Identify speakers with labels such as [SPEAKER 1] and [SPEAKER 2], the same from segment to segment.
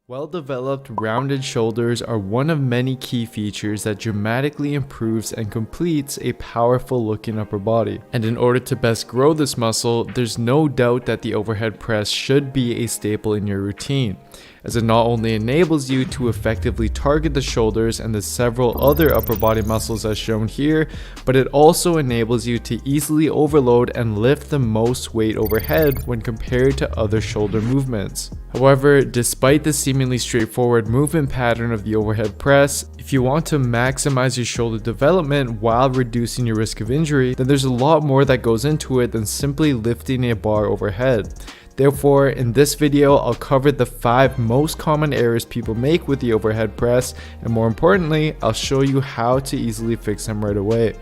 [SPEAKER 1] Well-developed, rounded shoulders are one of many key features that dramatically improves and completes a powerful-looking upper body. And in order to best grow this muscle, there's no doubt that the overhead press should be a staple in your routine, as it not only enables you to effectively target the shoulders and the several other upper body muscles as shown here, but it also enables you to easily overload and lift the most weight overhead when compared to other shoulder movements. However, despite the seemingly straightforward movement pattern of the overhead press, if you want to maximize your shoulder development while reducing your risk of injury, then there's a lot more that goes into it than simply lifting a bar overhead. Therefore, in this video, I'll cover the 5 most common errors people make with the overhead press, and more importantly, I'll show you how to easily fix them right away.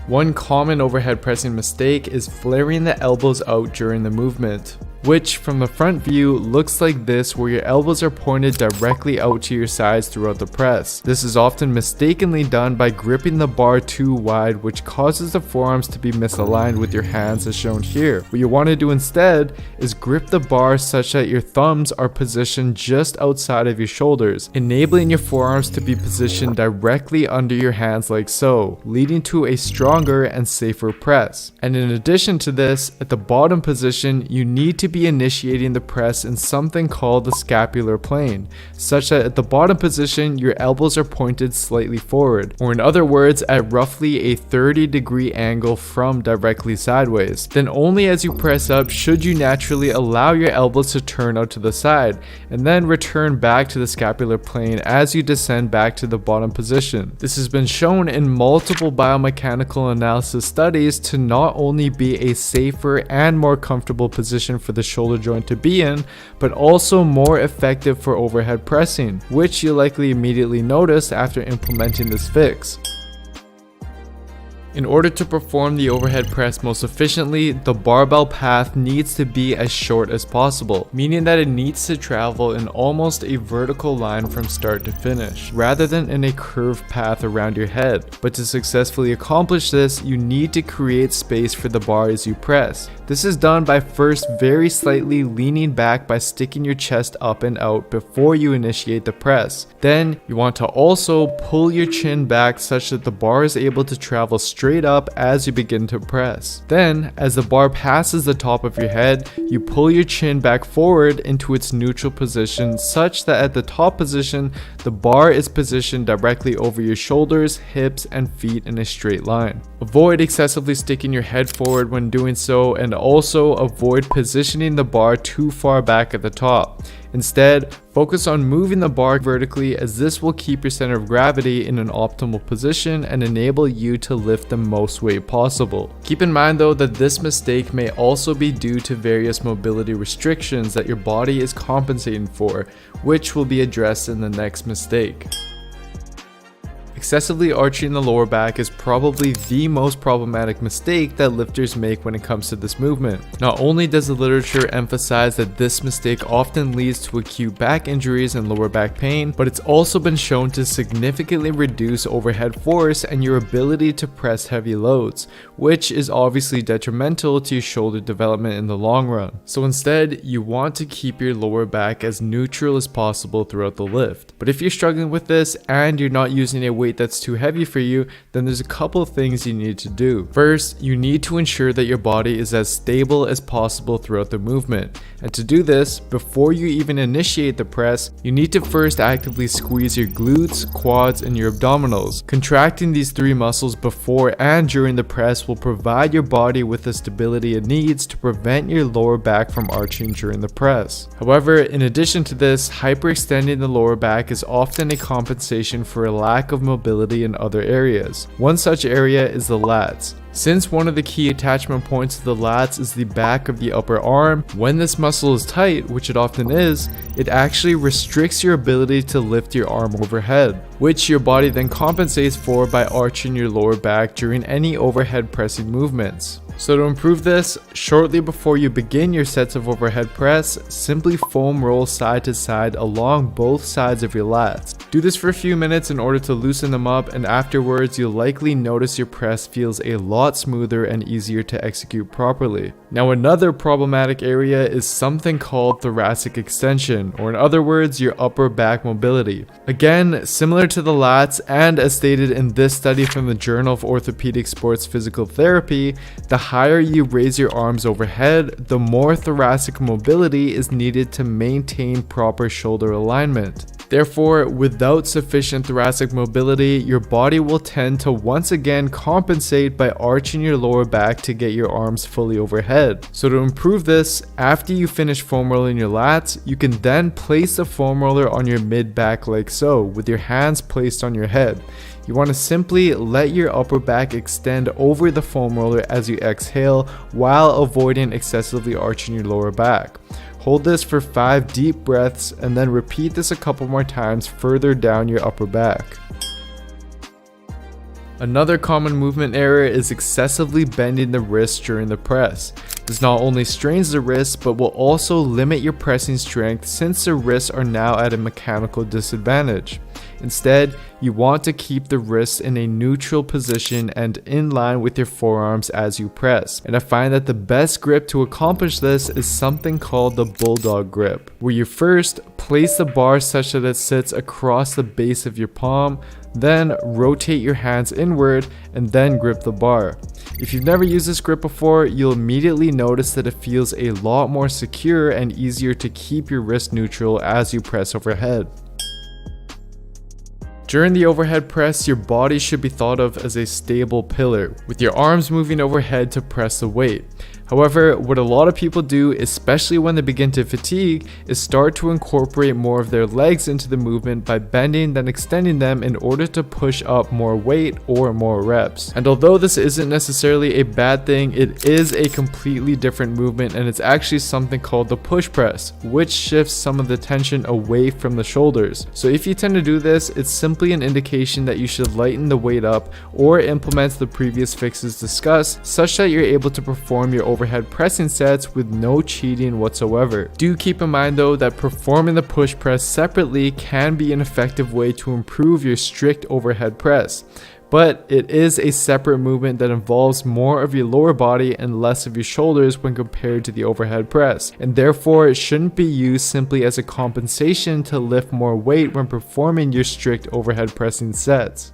[SPEAKER 1] One common overhead pressing mistake is flaring the elbows out during the movement, which from the front view looks like this, where your elbows are pointed directly out to your sides throughout the press. This is often mistakenly done by gripping the bar too wide, which causes the forearms to be misaligned with your hands as shown here. What you want to do instead is grip the bar such that your thumbs are positioned just outside of your shoulders, enabling your forearms to be positioned directly under your hands like so, leading to a stronger and safer press. And in addition to this, at the bottom position, you need to be initiating the press in something called the scapular plane, such that at the bottom position your elbows are pointed slightly forward, or in other words at roughly a 30-degree angle from directly sideways. Then only as you press up should you naturally allow your elbows to turn out to the side, and then return back to the scapular plane as you descend back to the bottom position. This has been shown in multiple biomechanical analysis studies to not only be a safer and more comfortable position for the shoulder joint to be in, but also more effective for overhead pressing, which you'll likely immediately notice after implementing this fix. In order to perform the overhead press most efficiently, the barbell path needs to be as short as possible, meaning that it needs to travel in almost a vertical line from start to finish, rather than in a curved path around your head. But to successfully accomplish this, you need to create space for the bar as you press. This is done by first very slightly leaning back by sticking your chest up and out before you initiate the press. Then you want to also pull your chin back such that the bar is able to travel straight up as you begin to press. Then, as the bar passes the top of your head, you pull your chin back forward into its neutral position such that at the top position, the bar is positioned directly over your shoulders, hips, and feet in a straight line. Avoid excessively sticking your head forward when doing so, and also avoid positioning the bar too far back at the top. Instead, focus on moving the bar vertically, as this will keep your center of gravity in an optimal position and enable you to lift the most weight possible. Keep in mind though that this mistake may also be due to various mobility restrictions that your body is compensating for, which will be addressed in the next mistake. Excessively arching the lower back is probably the most problematic mistake that lifters make when it comes to this movement. Not only does the literature emphasize that this mistake often leads to acute back injuries and lower back pain, but it's also been shown to significantly reduce overhead force and your ability to press heavy loads, which is obviously detrimental to your shoulder development in the long run. So instead, you want to keep your lower back as neutral as possible throughout the lift. But if you're struggling with this and you're not using a weight that's too heavy for you, then there's a couple of things you need to do. First, you need to ensure that your body is as stable as possible throughout the movement. And to do this, before you even initiate the press, you need to first actively squeeze your glutes, quads, and your abdominals. Contracting these 3 muscles before and during the press will provide your body with the stability it needs to prevent your lower back from arching during the press. However, in addition to this, hyperextending the lower back is often a compensation for a lack of mobility in other areas. One such area is the lats. Since one of the key attachment points of the lats is the back of the upper arm, when this muscle is tight, which it often is, it actually restricts your ability to lift your arm overhead, which your body then compensates for by arching your lower back during any overhead pressing movements. So to improve this, shortly before you begin your sets of overhead press, simply foam roll side to side along both sides of your lats. Do this for a few minutes in order to loosen them up, and afterwards you'll likely notice your press feels a lot smoother and easier to execute properly. Now another problematic area is something called thoracic extension, or in other words, your upper back mobility. Again, similar to the lats, and as stated in this study from the Journal of Orthopedic Sports Physical Therapy, the higher you raise your arms overhead, the more thoracic mobility is needed to maintain proper shoulder alignment. Therefore, without sufficient thoracic mobility, your body will tend to once again compensate by arching your lower back to get your arms fully overhead. So to improve this, after you finish foam rolling your lats, you can then place the foam roller on your mid-back like so, with your hands placed on your head. You want to simply let your upper back extend over the foam roller as you exhale while avoiding excessively arching your lower back. Hold this for 5 deep breaths and then repeat this a couple more times further down your upper back. Another common movement error is excessively bending the wrist during the press. This not only strains the wrist but will also limit your pressing strength since the wrists are now at a mechanical disadvantage. Instead, you want to keep the wrists in a neutral position and in line with your forearms as you press. And I find that the best grip to accomplish this is something called the bulldog grip, where you first place the bar such that it sits across the base of your palm, then rotate your hands inward and then grip the bar. If you've never used this grip before, you'll immediately notice that it feels a lot more secure and easier to keep your wrist neutral as you press overhead. During the overhead press, your body should be thought of as a stable pillar, with your arms moving overhead to press the weight. However, what a lot of people do, especially when they begin to fatigue, is start to incorporate more of their legs into the movement by bending then extending them in order to push up more weight or more reps. And although this isn't necessarily a bad thing, it is a completely different movement, and it's actually something called the push press, which shifts some of the tension away from the shoulders. So if you tend to do this, it's simply an indication that you should lighten the weight up or implement the previous fixes discussed, such that you're able to perform your overhead pressing sets with no cheating whatsoever. Do keep in mind though that performing the push press separately can be an effective way to improve your strict overhead press, but it is a separate movement that involves more of your lower body and less of your shoulders when compared to the overhead press, and therefore it shouldn't be used simply as a compensation to lift more weight when performing your strict overhead pressing sets.